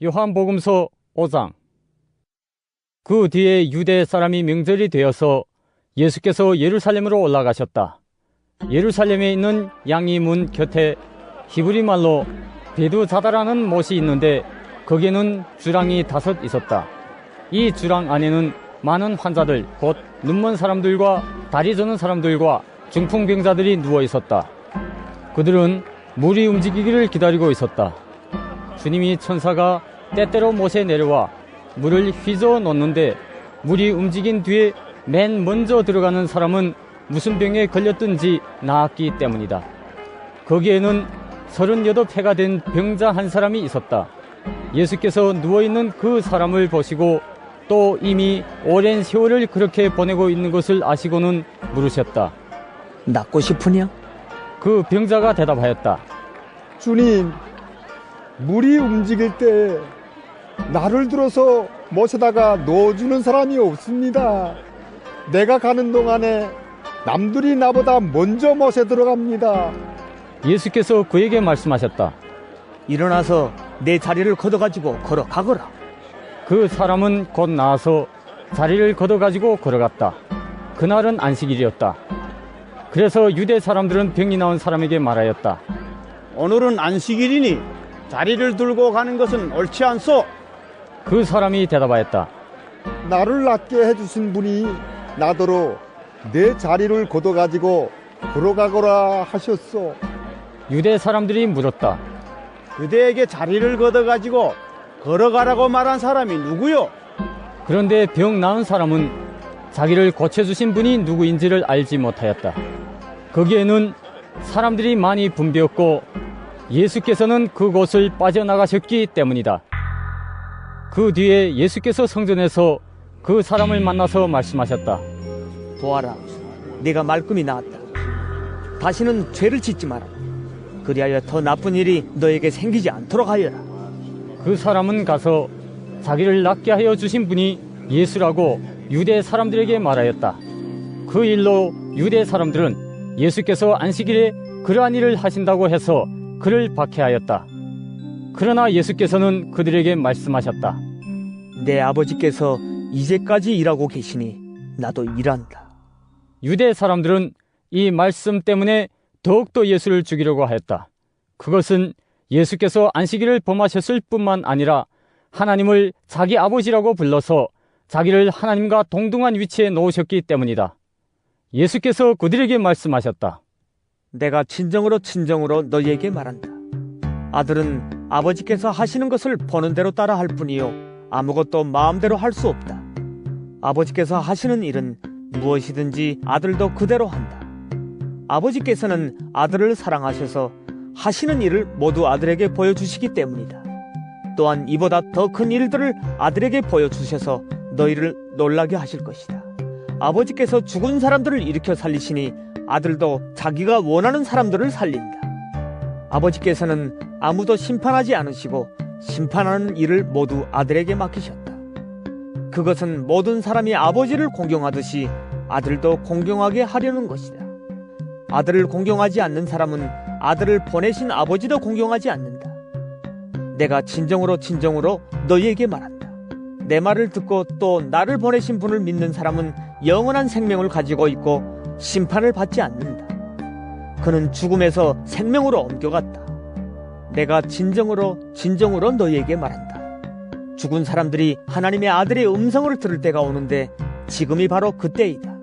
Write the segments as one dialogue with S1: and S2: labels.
S1: 요한복음서 5장. 그 뒤에 유대 사람이 명절이 되어서 예수께서 예루살렘으로 올라가셨다. 예루살렘에 있는 양이 문 곁에 히브리 말로 베두자다라는 못이 있는데 거기에는 주랑이 5 있었다. 이 주랑 안에는 많은 환자들, 곧 눈먼 사람들과 다리 저는 사람들과 중풍병자들이 누워 있었다. 그들은 물이 움직이기를 기다리고 있었다. 주님이 천사가 때때로 못에 내려와 물을 휘저어 놓는데 물이 움직인 뒤에 맨 먼저 들어가는 사람은 무슨 병에 걸렸든지 나았기 때문이다. 거기에는 38해가 된 병자 한 사람이 있었다. 예수께서 누워있는 그 사람을 보시고 또 이미 오랜 세월을 그렇게 보내고 있는 것을 아시고는 물으셨다.
S2: 낫고 싶으냐?
S1: 그 병자가 대답하였다.
S3: 주님, 물이 움직일 때 나를 들어서 못에다가 넣어주는 사람이 없습니다. 내가 가는 동안에 남들이 나보다 먼저 못에 들어갑니다.
S1: 예수께서 그에게 말씀하셨다.
S2: 일어나서 내 자리를 걷어가지고 걸어가거라.
S1: 그 사람은 곧 나와서 자리를 걷어가지고 걸어갔다. 그날은 안식일이었다. 그래서 유대 사람들은 병이 나온 사람에게 말하였다.
S4: 오늘은 안식일이니 자리를 들고 가는 것은 옳지 않소.
S1: 그 사람이 대답하였다.
S3: 나를 낫게 해주신 분이 나더러 내 자리를 걷어가지고 걸어가거라 하셨소.
S1: 유대 사람들이 물었다.
S4: 그대에게 자리를 걷어가지고 걸어가라고 말한 사람이 누구요?
S1: 그런데 병 나은 사람은 자기를 고쳐주신 분이 누구인지를 알지 못하였다. 거기에는 사람들이 많이 붐비었고 예수께서는 그곳을 빠져나가셨기 때문이다. 그 뒤에 예수께서 성전에서 그 사람을 만나서 말씀하셨다.
S2: 보아라, 네가 말끔히 나았다. 다시는 죄를 짓지 마라. 그리하여 더 나쁜 일이 너에게 생기지 않도록 하여라.
S1: 그 사람은 가서 자기를 낫게 하여 주신 분이 예수라고 유대 사람들에게 말하였다. 그 일로 유대 사람들은 예수께서 안식일에 그러한 일을 하신다고 해서 그를 박해하였다. 그러나 예수께서는 그들에게 말씀하셨다.
S2: 내 아버지께서 이제까지 일하고 계시니 나도 일한다.
S1: 유대 사람들은 이 말씀 때문에 더욱더 예수를 죽이려고 하였다. 그것은 예수께서 안식일을 범하셨을 뿐만 아니라 하나님을 자기 아버지라고 불러서 자기를 하나님과 동등한 위치에 놓으셨기 때문이다. 예수께서 그들에게 말씀하셨다.
S2: 내가 진정으로 너희에게 말한다. 아들은 아버지께서 하시는 것을 보는 대로 따라 할 뿐이요 아무것도 마음대로 할 수 없다. 아버지께서 하시는 일은 무엇이든지 아들도 그대로 한다. 아버지께서는 아들을 사랑하셔서 하시는 일을 모두 아들에게 보여주시기 때문이다. 또한 이보다 더 큰 일들을 아들에게 보여주셔서 너희를 놀라게 하실 것이다. 아버지께서 죽은 사람들을 일으켜 살리시니 아들도 자기가 원하는 사람들을 살린다. 아버지께서는 아무도 심판하지 않으시고 심판하는 일을 모두 아들에게 맡기셨다. 그것은 모든 사람이 아버지를 공경하듯이 아들도 공경하게 하려는 것이다. 아들을 공경하지 않는 사람은 아들을 보내신 아버지도 공경하지 않는다. 내가 진정으로 너희에게 말한다. 내 말을 듣고 또 나를 보내신 분을 믿는 사람은 영원한 생명을 가지고 있고 심판을 받지 않는다. 그는 죽음에서 생명으로 옮겨갔다. 내가 진정으로 너희에게 말한다. 죽은 사람들이 하나님의 아들의 음성을 들을 때가 오는데 지금이 바로 그때이다.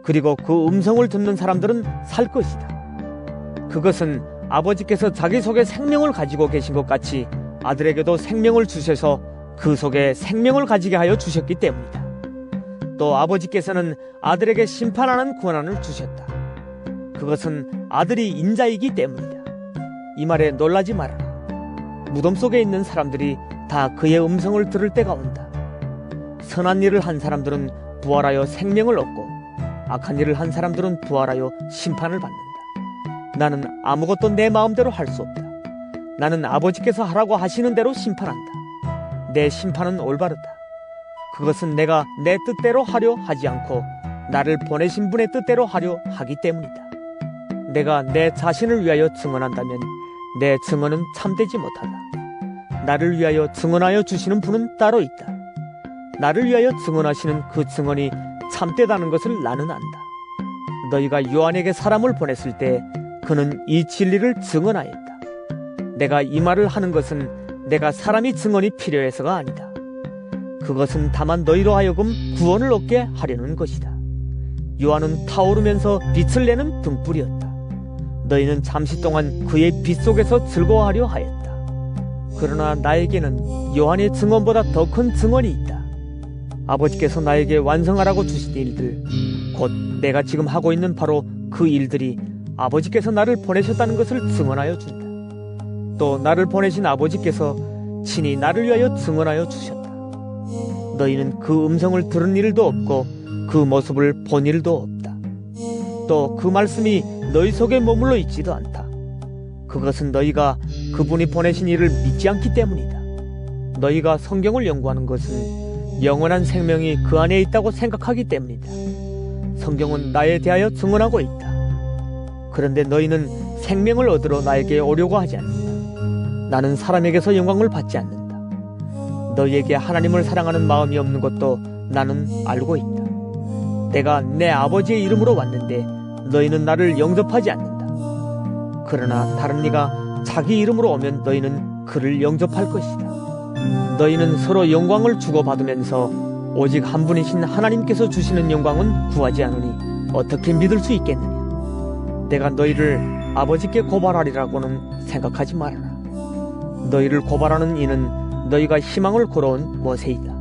S2: 그리고 그 음성을 듣는 사람들은 살 것이다. 그것은 아버지께서 자기 속에 생명을 가지고 계신 것 같이 아들에게도 생명을 주셔서 그 속에 생명을 가지게 하여 주셨기 때문이다. 또 아버지께서는 아들에게 심판하는 권한을 주셨다. 그것은 아들이 인자이기 때문이다. 이 말에 놀라지 말아라. 무덤 속에 있는 사람들이 다 그의 음성을 들을 때가 온다. 선한 일을 한 사람들은 부활하여 생명을 얻고 악한 일을 한 사람들은 부활하여 심판을 받는다. 나는 아무것도 내 마음대로 할 수 없다. 나는 아버지께서 하라고 하시는 대로 심판한다. 내 심판은 올바르다. 그것은 내가 내 뜻대로 하려 하지 않고 나를 보내신 분의 뜻대로 하려 하기 때문이다. 내가 내 자신을 위하여 증언한다면 내 증언은 참되지 못하다. 나를 위하여 증언하여 주시는 분은 따로 있다. 나를 위하여 증언하시는 그 증언이 참되다는 것을 나는 안다. 너희가 요한에게 사람을 보냈을 때 그는 이 진리를 증언하였다. 내가 이 말을 하는 것은 내가 사람이 증언이 필요해서가 아니다. 그것은 다만 너희로 하여금 구원을 얻게 하려는 것이다. 요한은 타오르면서 빛을 내는 등불이었다. 너희는 잠시 동안 그의 빛 속에서 즐거워하려 하였다. 그러나 나에게는 요한의 증언보다 더 큰 증언이 있다. 아버지께서 나에게 완성하라고 주신 일들, 곧 내가 지금 하고 있는 바로 그 일들이 아버지께서 나를 보내셨다는 것을 증언하여 준다. 또 나를 보내신 아버지께서 친히 나를 위하여 증언하여 주셨다. 너희는 그 음성을 들은 일도 없고 그 모습을 본 일도 없다. 또 그 말씀이 너희 속에 머물러 있지도 않다. 그것은 너희가 그분이 보내신 이를 믿지 않기 때문이다. 너희가 성경을 연구하는 것은 영원한 생명이 그 안에 있다고 생각하기 때문이다. 성경은 나에 대하여 증언하고 있다. 그런데 너희는 생명을 얻으러 나에게 오려고 하지 않는다. 나는 사람에게서 영광을 받지 않는다. 너희에게 하나님을 사랑하는 마음이 없는 것도 나는 알고 있다. 내가 내 아버지의 이름으로 왔는데 너희는 나를 영접하지 않는다. 그러나 다른 이가 자기 이름으로 오면 너희는 그를 영접할 것이다. 너희는 서로 영광을 주고받으면서 오직 한 분이신 하나님께서 주시는 영광은 구하지 않으니 어떻게 믿을 수 있겠느냐. 내가 너희를 아버지께 고발하리라고는 생각하지 말아라. 너희를 고발하는 이는 너희가 희망을 걸어온 모세이다.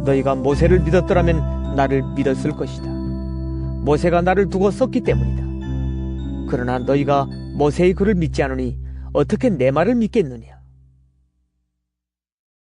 S2: 너희가 모세를 믿었더라면 나를 믿었을 것이다. 모세가 나를 두고 썼기 때문이다. 그러나 너희가 모세의 글을 믿지 않으니 어떻게 내 말을 믿겠느냐.